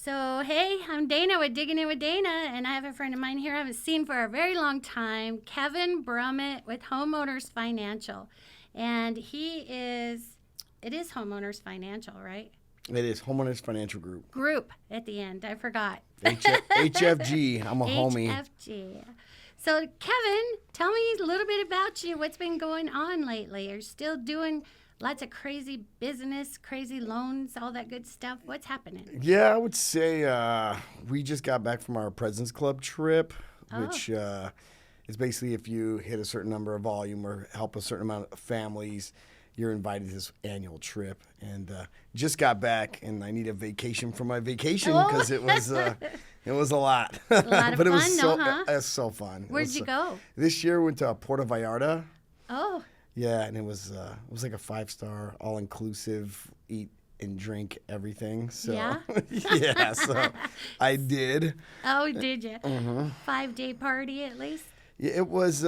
So, hey, I'm Dana with Diggin with Dana, and I have a friend of mine here I haven't seen for a very long time, Kevin Brumit with Homeowners Financial. And it is Homeowners Financial, right? It is Homeowners Financial Group. Group at the end, I forgot. HFG, I'm a homie. HFG. So, Kevin, tell me a little bit about you. What's been going on lately? Are you still doing lots of crazy business, crazy loans, all that good stuff? What's happening? Yeah, I would say we just got back from our President's Club trip, which is basically if you hit a certain number of volume or help a certain amount of families, you're invited to this annual trip. And just got back, and I need a vacation from my vacation because it was a lot. A lot of but fun, it was so, huh? it was so fun. Where'd you go? This year we went to Puerto Vallarta. Oh. Yeah, and it was like a 5-star, all-inclusive, eat and drink everything. So Yeah? yeah, so I did. Oh, did you? 5-day party at least? Yeah, it was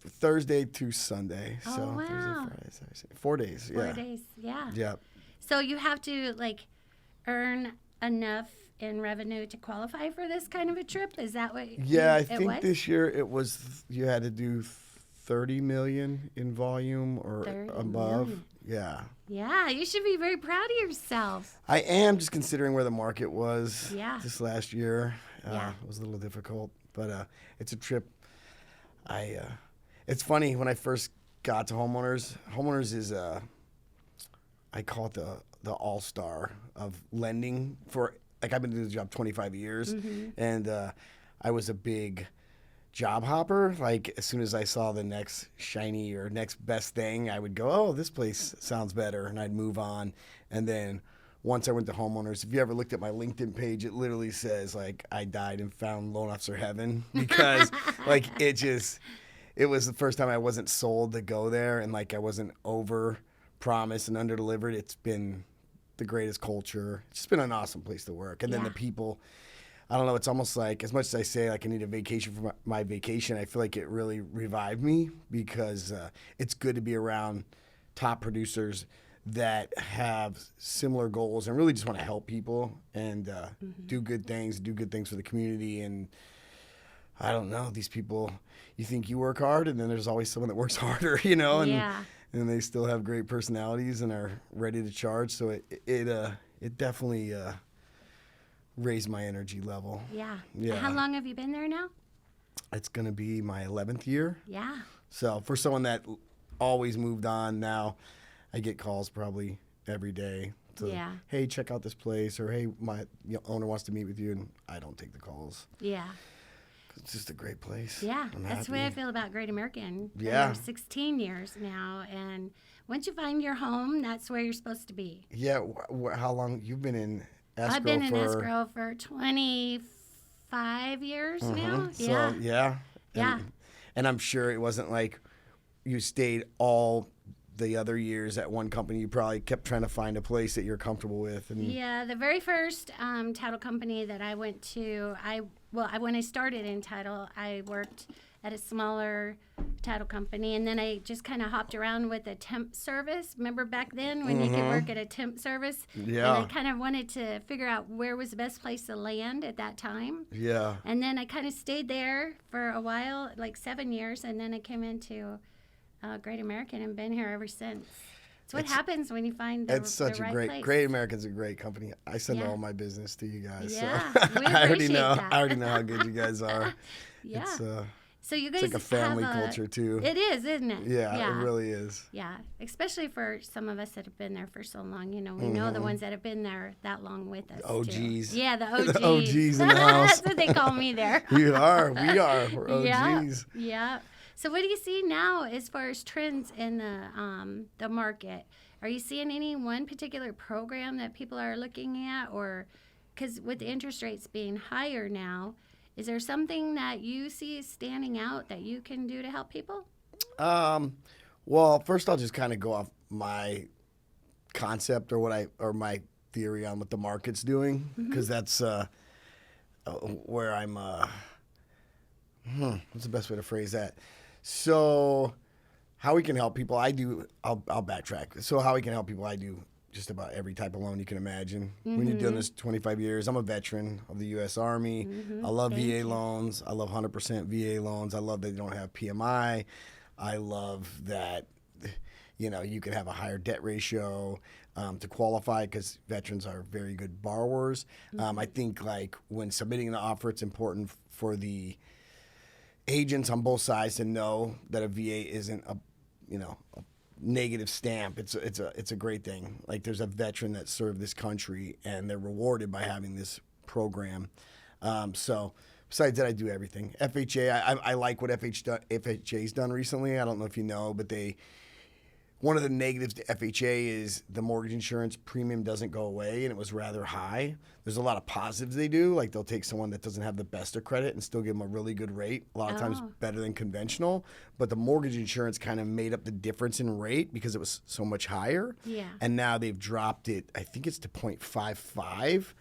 Thursday to Sunday. Oh, So wow. Thursday, Friday, Saturday, 4 days. 4 Yeah. days, yeah. Yeah. So you have to, earn enough in revenue to qualify for this kind of a trip? Is that what Yeah, I it think was? this year it was you had to do 30 million in volume or 30 above. million. Yeah. Yeah, you should be very proud of yourself. I am, just considering where the market was Yeah. this last year. Yeah. It was a little difficult, but it's a trip. It's funny, when I first got to Homeowners is I call it the all-star of lending for, I've been doing the job 25 years, and I was a big job hopper. As soon as I saw the next shiny or next best thing, I would go, oh, this place sounds better, and I'd move on. And then once I went to Homeowners, if you ever looked at my LinkedIn page, it literally says I died and found loan officer heaven, because it was the first time I wasn't sold to go there, and I wasn't over promised and under delivered. It's been the greatest culture. It's just been an awesome place to work. And then the people, I don't know, it's almost like, as much as I say I need a vacation for my vacation, I feel like it really revived me, because it's good to be around top producers that have similar goals and really just want to help people and do good things for the community. And I don't know, these people, you think you work hard, and then there's always someone that works harder, and they still have great personalities and are ready to charge. So it definitely raised my energy level. Yeah. Yeah. How long have you been there now? It's going to be my 11th year. Yeah. So for someone that always moved on, now I get calls probably every day to, hey, check out this place, or hey, my owner wants to meet with you, and I don't take the calls. Yeah. It's just a great place. Yeah, I'm that's the way I feel about Great American. Yeah. For 16 years now, and once you find your home, that's where you're supposed to be. Yeah. How long you've been in escrow? I've been in escrow for 25 years now. So, yeah. And I'm sure it wasn't like you stayed all the other years at one company. You probably kept trying to find a place that you're comfortable with. And yeah, the very first title company that I went to, when I started in title, I worked at a smaller title company, and then I just kind of hopped around with a temp service. Remember back then when you could work at a temp service? Yeah. And I kind of wanted to figure out where was the best place to land at that time. Yeah. And then I kind of stayed there for a while, 7 years, and then I came into Great American and been here ever since. It's what happens when you find the, it's such the right a great place. Great American's a great company. I send Yeah. all my business to you guys. Yeah, so we I already appreciate know. that. I already know how good you guys are. Yeah. It's So you guys like a family have culture too. It is, isn't it? Yeah, it really is. Yeah, especially for some of us that have been there for so long. We know the ones that have been there that long with us. OGs. Too. Yeah, the OGs. The OGs in the house. That's what they call me there. We are. We're Yeah. OGs. Yeah. So what do you see now as far as trends in the market? Are you seeing any one particular program that people are looking at, or because with the interest rates being higher now, is there something that you see standing out that you can do to help people? Well, first I'll just kind of go off my concept or my theory on what the market's doing, because that's where I'm. What's the best way to phrase that? So, how we can help people? I'll backtrack. So, how we can help people? I do just about every type of loan you can imagine. When you're doing this 25 years, I'm a veteran of the U.S. Army. I love VA loans. I love 100% VA loans. I love that they don't have PMI. I love that, you can have a higher debt ratio to qualify because veterans are very good borrowers. I think like when submitting the offer, it's important for the agents on both sides to know that a VA isn't a negative stamp. It's a great thing. Like there's a veteran that served this country and they're rewarded by having this program. So besides that, I do everything. FHA, I like what FHA's done recently. I don't know if you know, but one of the negatives to FHA is the mortgage insurance premium doesn't go away, and it was rather high. There's a lot of positives they do. Like they'll take someone that doesn't have the best of credit and still give them a really good rate, a lot of times better than conventional. But the mortgage insurance kind of made up the difference in rate because it was so much higher. Yeah. And now they've dropped it, I think it's to 0.55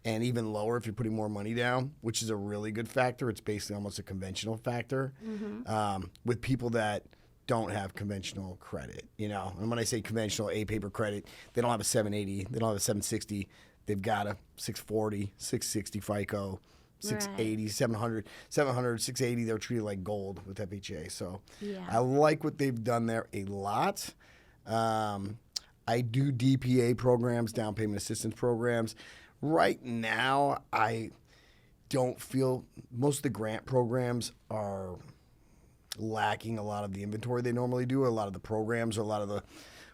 and even lower if you're putting more money down, which is a really good factor. It's basically almost a conventional factor with people that don't have conventional credit, And when I say conventional, paper credit, they don't have a 780, they don't have a 760, they've got a 640, 660 FICO, 680, 700, 680, they're treated like gold with FHA. So I like what they've done there a lot. I do DPA programs, down payment assistance programs. Right now, I don't feel most of the grant programs are lacking a lot of the inventory they normally do, or a lot of the programs, or a lot of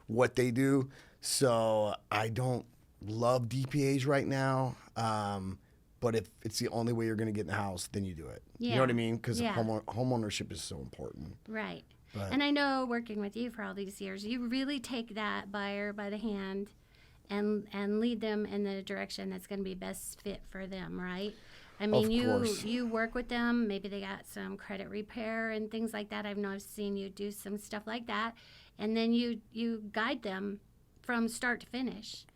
what they do. So I don't love DPAs right now. But if it's the only way you're going to get in the house, then you do it. You know what I mean? Because home ownership is so important. Right. And I know working with you for all these years, you really take that buyer by the hand and lead them in the direction that's going to be best fit for them, right? I mean, you work with them. Maybe they got some credit repair and things like that. I've noticed seen you do some stuff like that. And then you guide them from start to finish,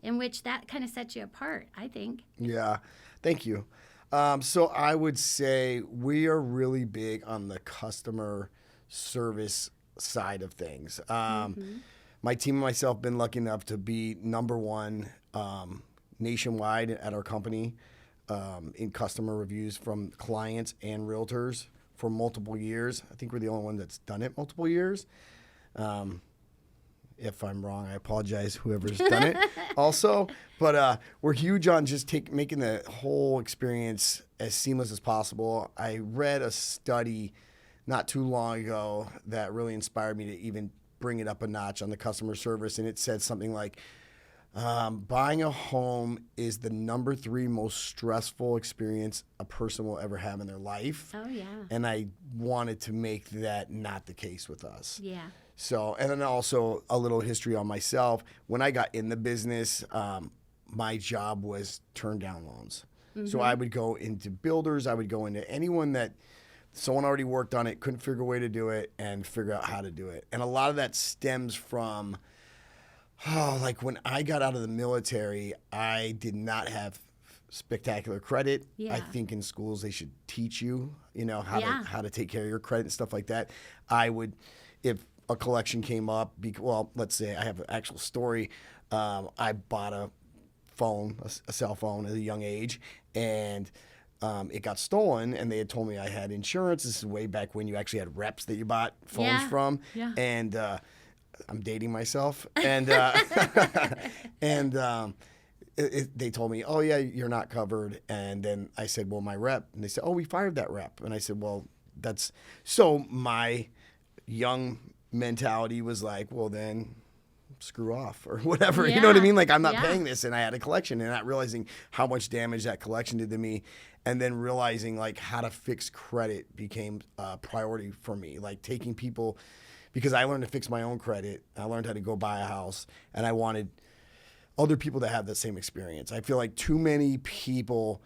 in which that kind of sets you apart, I think. Yeah. Thank you. So I would say we are really big on the customer service side of things. My team and myself have been lucky enough to be number one nationwide at our company. In customer reviews from clients and realtors for multiple years. I think we're the only one that's done it multiple years. If I'm wrong, I apologize, whoever's done it also. But we're huge on just making the whole experience as seamless as possible. I read a study not too long ago that really inspired me to even bring it up a notch on the customer service, and it said something like, buying a home is the number 3 most stressful experience a person will ever have in their life. Oh, yeah. And I wanted to make that not the case with us. Yeah. So, and then also a little history on myself. When I got in the business, my job was turn down loans. So I would go into builders. I would go into anyone that someone already worked on it, couldn't figure a way to do it, and figure out how to do it. And a lot of that stems from like when I got out of the military, I did not have spectacular credit. I think in schools they should teach you, how to take care of your credit and stuff like that. I would, if a collection came up, let's say I have an actual story. I bought a phone, a cell phone at a young age, and it got stolen, and they had told me I had insurance. This is way back when you actually had reps that you bought phones from. Yeah. And I'm dating myself, and they told me, oh yeah, you're not covered. And then I said, well, my rep, and they said, oh, we fired that rep. And I said, well, so my young mentality was like, well, then screw off or whatever. You know what I mean? Like, I'm not paying this, and I had a collection, and not realizing how much damage that collection did to me, and then realizing like how to fix credit became a priority for me. Like taking people. Because I learned to fix my own credit. I learned how to go buy a house, and I wanted other people to have that same experience. I feel like too many people,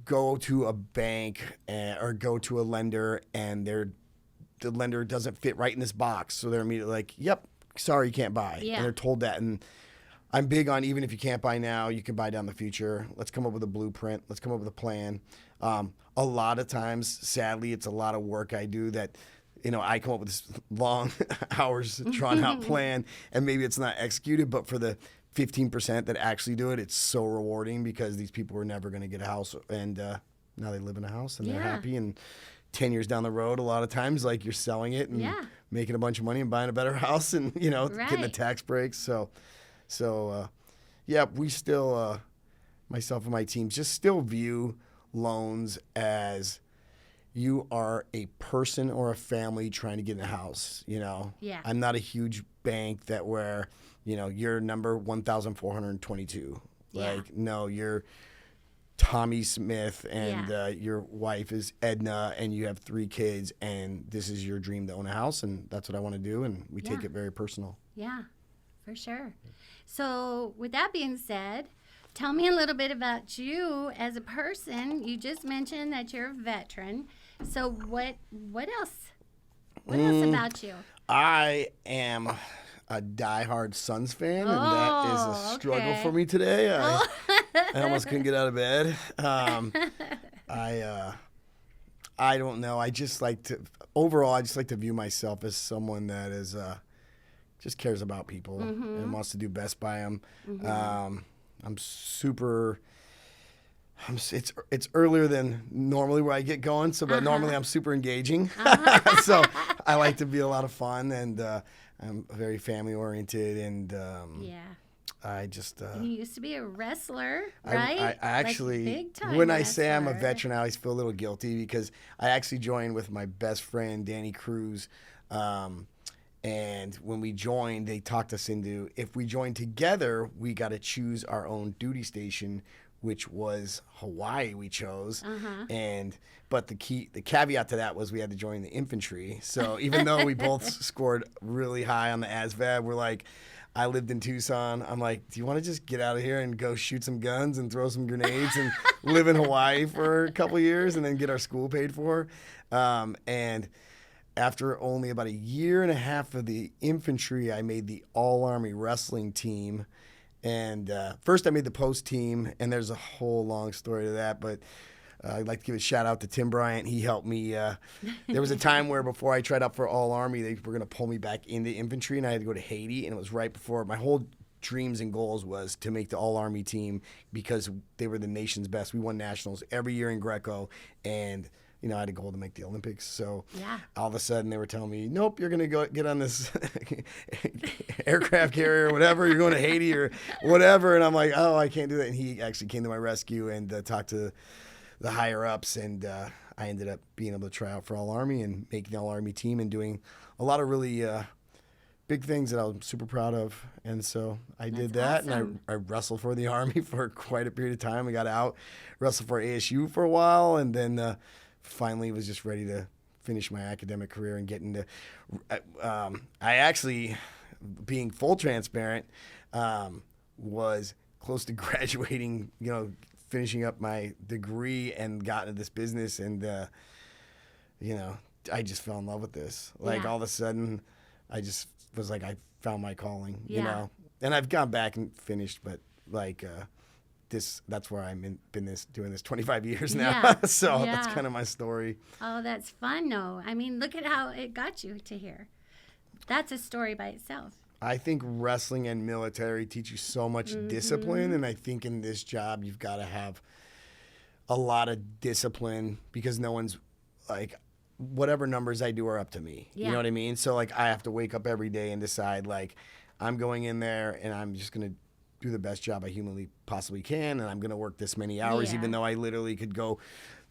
go to a bank or go to a lender, and the lender doesn't fit right in this box. So they're immediately like, yep, sorry, you can't buy. Yeah. And they're told that. And I'm big on, even if you can't buy now, you can buy down the future. Let's come up with a blueprint. Let's come up with a plan. A lot of times, sadly, it's a lot of work I do that I come up with this long hours drawn out plan, and maybe it's not executed, but for the 15% that actually do it, it's so rewarding because these people were never going to get a house, and now they live in a house and they're happy. And 10 years down the road, a lot of times, like, you're selling it and making a bunch of money and buying a better house and, getting the tax breaks. So we still, myself and my team, just still view loans as you are a person or a family trying to get in a house, Yeah. I'm not a huge bank that where, you're number 1,422. Yeah. Like, no, you're Tommy Smith and your wife is Edna and you have 3 kids and this is your dream to own a house, and that's what I want to do, and we take it very personal. Yeah, for sure. So with that being said, tell me a little bit about you as a person. You just mentioned that you're a veteran. So what else? What else about you? I am a diehard Suns fan, and that is a struggle for me today. I almost couldn't get out of bed. I don't know. I just like to view myself as someone that is just cares about people and wants to do best by them. It's earlier than normally where I get going, but normally I'm super engaging. So I like to be a lot of fun, and I'm very family oriented, and I just. You used to be a wrestler, right? I actually, like big-time when wrestler. I say I'm a veteran, I always feel a little guilty because I actually joined with my best friend, Danny Cruz. And when we joined, they talked us into, if we joined together, we got to choose our own duty station, which was Hawaii we chose. But the caveat to that was we had to join the infantry. So even though we both scored really high on the ASVAB, we're like, I lived in Tucson. I'm like, do you want to just get out of here and go shoot some guns and throw some grenades and live in Hawaii for a couple of years and then get our school paid for? And after only about a year and a half of the infantry, I made the all-Army wrestling team. And first I made the post team, and there's a whole long story to that, but I'd like to give a shout out to Tim Bryant. He helped me. There was a time where before I tried out for all-Army, they were going to pull me back into infantry, and I had to go to Haiti, and it was right before my whole dreams and goals was to make the all-Army team because they were the nation's best. We won nationals every year in Greco, and I had a goal to make the Olympics. So all of a sudden they were telling me, nope, you're going to go get on this aircraft carrier or whatever. You're going to Haiti or whatever. And I'm like, oh, I can't do that. And he actually came to my rescue and talked to the higher ups. And I ended up being able to try out for all-Army and making the all-Army team and doing a lot of really big things that I'm super proud of. And so I did that. Awesome. And I wrestled for the Army for quite a period of time. I got out, wrestled for ASU for a while, and then finally was just ready to finish my academic career and get into I actually, being full transparent, was close to graduating, finishing up my degree and got into this business, and I just fell in love with this. Like all of a sudden I just was like, I found my calling, and I've gone back and finished, but that's where I've been doing this 25 years now. So that's kind of my story. Oh, that's fun, though. I mean, look at how it got you to here. That's a story by itself. I think wrestling and military teach you so much discipline, and I think in this job you've got to have a lot of discipline because no one's like, whatever numbers I do are up to me. You know what I mean? So like I have to wake up every day and decide like I'm going in there and I'm just going to do the best job I humanly possibly can, and I'm going to work this many hours, even though I literally could go.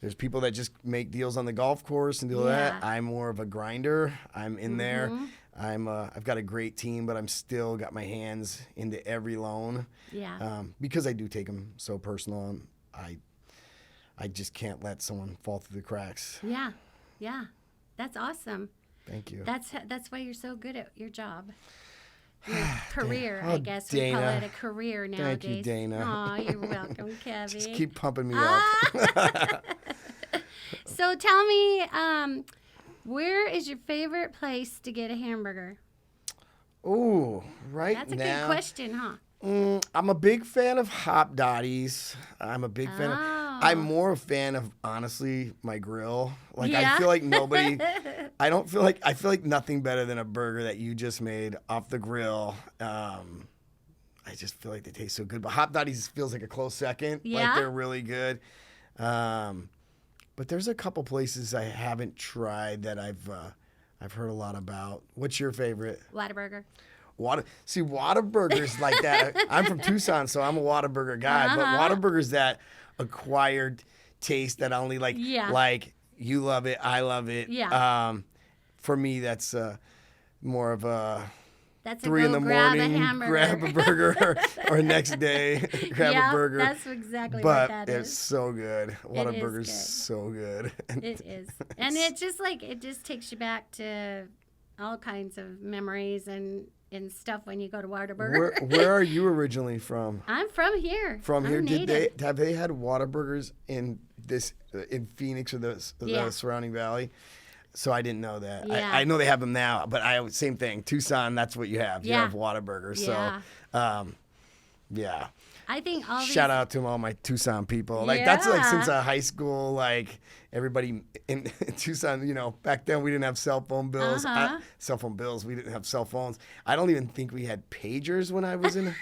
There's people that just make deals on the golf course and do that. I'm more of a grinder. I'm in there. I've got a great team, but I'm still got my hands into every loan. Because I do take them so personal, and I just can't let someone fall through the cracks. Yeah, that's awesome. Thank you. That's why you're so good at your job. Your career, Oh, I guess Dana. we call it a career nowadays. Thank you, Dana. Oh, you're welcome, Kevin. Just keep pumping me up. So tell me, where is your favorite place to get a hamburger? Ooh, right now. That's a good question, huh? I'm a big fan of Hop Dotties. I'm a big fan of. I'm more a fan of, honestly, my grill. Like, Yeah. I feel like I feel like nothing better than a burger that you just made off the grill. I just feel like they taste so good. But Hop Dotties feels like a close second. Yeah. Like, they're really good. But there's a couple places I haven't tried that I've heard a lot about. What's your favorite? Whataburger. Whataburger's like that. I'm from Tucson, so I'm a Whataburger guy. But Whataburger's that acquired taste that only like you love it, I love it. Yeah. For me, that's more of a That's 3 in the morning, grab grab a burger, or next day grab a burger. That's exactly but what that it's is. so good. Whataburger's good. so good. It is. And it just takes you back to all kinds of memories and stuff when you go to Whataburger. Where are you originally from? I'm from here. From here, native. have they had Whataburgers in Phoenix or the surrounding valley? So I didn't know that. Yeah. I know they have them now, but same thing. Tucson, that's what you have. You have Whataburger. Yeah. So, yeah. I think all Shout out to all my Tucson people. Like that's like since high school, like everybody in Tucson, back then we didn't have cell phone bills. We didn't have cell phones. I don't even think we had pagers when I was in.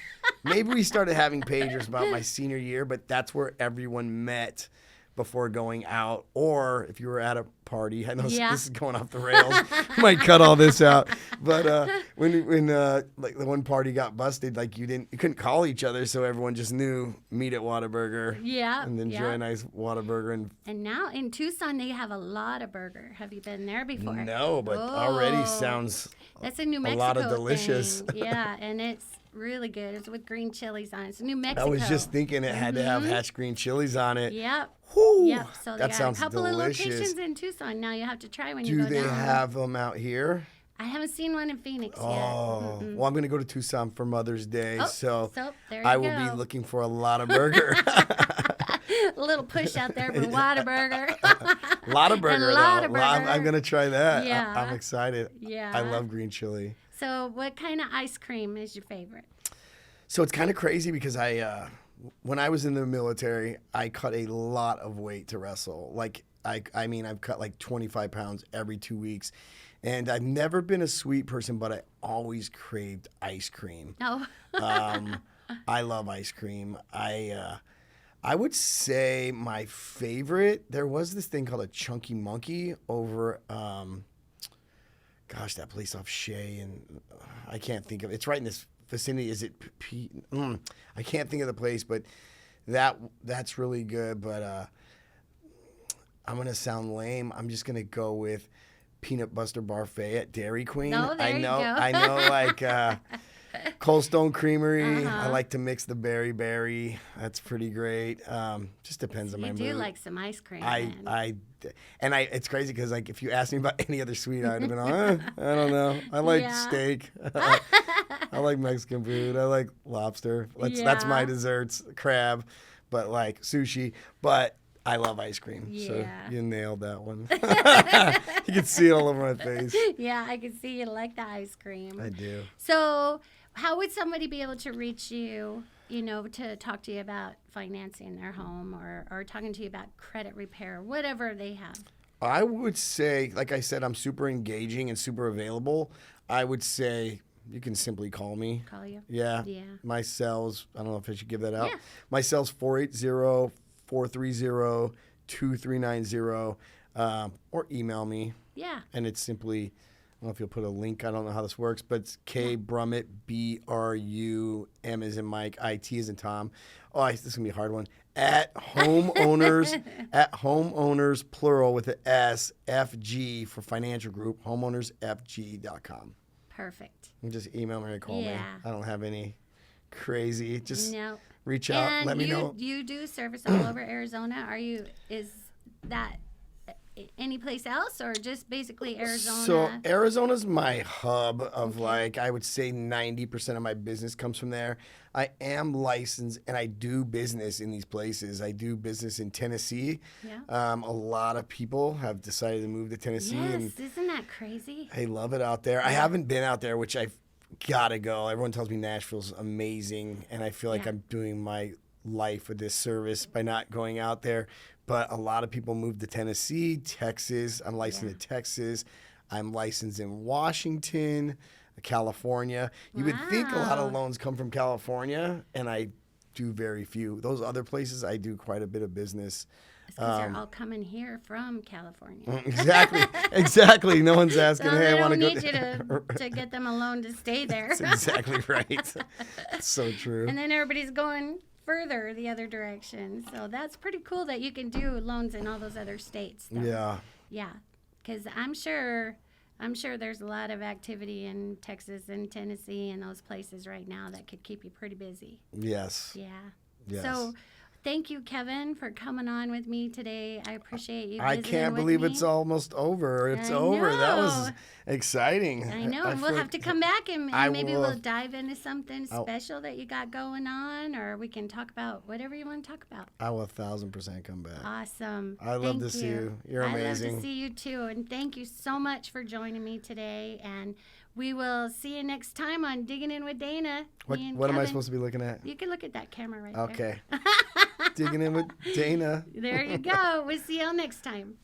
Maybe we started having pagers about my senior year, but that's where everyone met before going out, or if you were at a party. I know this is going off the rails. Might cut all this out. But when like the one party got busted, like you couldn't call each other, so everyone just knew meet at Whataburger. Yeah. And enjoy a nice Whataburger. And now in Tucson they have a lot of burger. Have you been there before? No, but already sounds that's a New Mexico lot of delicious. thing. Yeah, and it's really good. It's with green chilies on it. It's New Mexico. I was just thinking it had to have hatch green chilies on it. Yep. Whew, yep. So they that got sounds a couple delicious. of locations in Tucson. Now you have to try when you Do go down. they have them out here? I haven't seen one in Phoenix yet. Oh, well, I'm going to go to Tucson for Mother's Day, so there you I go. will be looking for a lot of burger. A little push out there for Whataburger. Lot of burger, Lotta though. burger. I'm going to try that. Yeah. I'm excited. Yeah. I love green chili. So what kind of ice cream is your favorite? So it's kind of crazy because when I was in the military, I cut a lot of weight to wrestle. Like, I mean, I've cut like 25 pounds every 2 weeks. And I've never been a sweet person, but I always craved ice cream. Oh. I love ice cream. I would say my favorite, there was this thing called a Chunky Monkey over, that place off Shea, and I can't think of it. It's right in this vicinity. Is it I can't think of the place, but that's really good. But I'm going to sound lame. I'm just going to go with Peanut Butter Parfait at Dairy Queen. Oh, there you go. I know, like Cold Stone Creamery. I like to mix the berry. That's pretty great. Just depends on my mood. You do like some ice cream. It's crazy because like if you asked me about any other sweet, I'd have been I don't know. I like steak. I like Mexican food. I like lobster. That's my desserts. Crab, but like sushi. But I love ice cream. Yeah. So you nailed that one. You can see it all over my face. Yeah, I can see you like the ice cream. I do. So how would somebody be able to reach you, to talk to you about financing their home or talking to you about credit repair, whatever they have? I would say, like I said, I'm super engaging and super available. I would say you can simply call me. Call you? Yeah. Yeah. My cell's, I don't know if I should give that out. Yeah. My cell's 480-430-2390, or email me. Yeah. And it's simply, I don't know if you'll put a link. I don't know how this works, but it's K Brumit, BRUM as in Mike, IT as in Tom. Oh, this is going to be a hard one. At homeowners, plural with an S, FG for financial group, homeownersfg.com. Perfect. And just email me or call me. Yeah. I don't have any crazy. Just No. reach out. And Let me know. You do service all over Arizona. Is that any place else or just basically Arizona? So Arizona's my hub of I would say 90% of my business comes from there. I am licensed and I do business in these places. I do business in Tennessee. Yeah. A lot of people have decided to move to Tennessee. Yes, And isn't that crazy? I love it out there. I haven't been out there, which I've got to go. Everyone tells me Nashville's amazing, and I feel like I'm doing my life with this service by not going out there. But a lot of people move to Tennessee, Texas. I'm licensed in Texas. I'm licensed in Washington, California. You would think a lot of loans come from California, and I do very few. Those other places, I do quite a bit of business. Because they're all coming here from California. Exactly. No one's asking, So hey, they I want don't to need go. you to get them a loan to stay there. That's exactly right. So true. And then everybody's going further the other direction. So that's pretty cool that you can do loans in all those other states, though. Yeah. Yeah. Because I'm sure there's a lot of activity in Texas and Tennessee and those places right now that could keep you pretty busy. Yes. Yeah. Yes. So thank you, Kevin, for coming on with me today. I appreciate you. I can't believe it's almost over. It's over. That was exciting. I know. And we'll have to come back and maybe we'll dive into something special that you got going on, or we can talk about whatever you want to talk about. I will 1,000% come back. Awesome. I love to see you. You're amazing. I love to see you too. And thank you so much for joining me today. And we will see you next time on Digging In with Dana. What am I supposed to be looking at? You can look at that camera right there. Okay. Digging In with Dana. There you go. We'll see y'all next time.